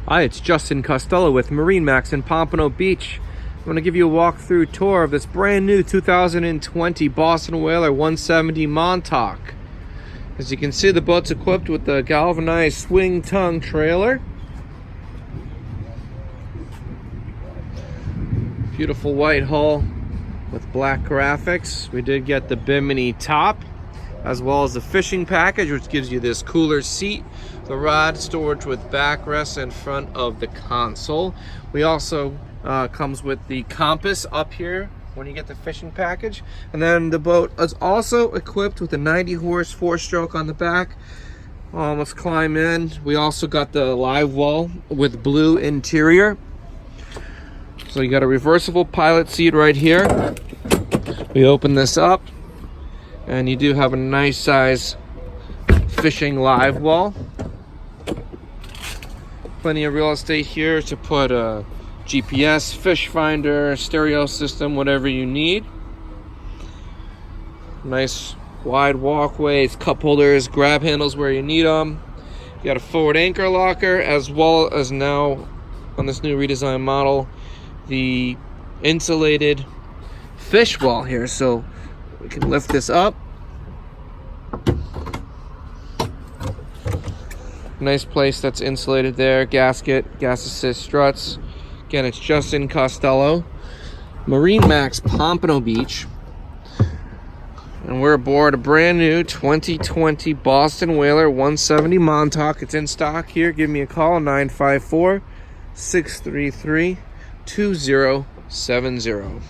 Hi, it's Justin Costello with MarineMax in Pompano Beach. I'm going to give you a walkthrough tour of this brand new 2020 Boston Whaler 170 Montauk. As you can see, the boat's equipped with the galvanized swing tongue trailer. Beautiful white hull with black graphics. We did get the bimini top, as well as the fishing package, which gives you this cooler seat, the rod storage with backrest in front of the console. We also comes with the compass up here when you get the fishing package, and then the boat is also equipped with a 90 horse 4-stroke on the back. Let's climb in. We also got the live wall with blue interior. So you got a reversible pilot seat right here. We open this up, and you do have a nice size fishing live wall. Plenty of real estate here to put a GPS, fish finder, stereo system, whatever you need. Nice wide walkways, cup holders, grab handles where you need them. You got a forward anchor locker, as well as now on this new redesigned model, the insulated fish wall here. So we can lift this up. Nice place that's insulated there. Gasket, gas assist struts. Again, it's Justin Costello, MarineMax Pompano Beach. And we're aboard a brand new 2020 Boston Whaler 170 Montauk. It's in stock here. Give me a call, 954-633-2070.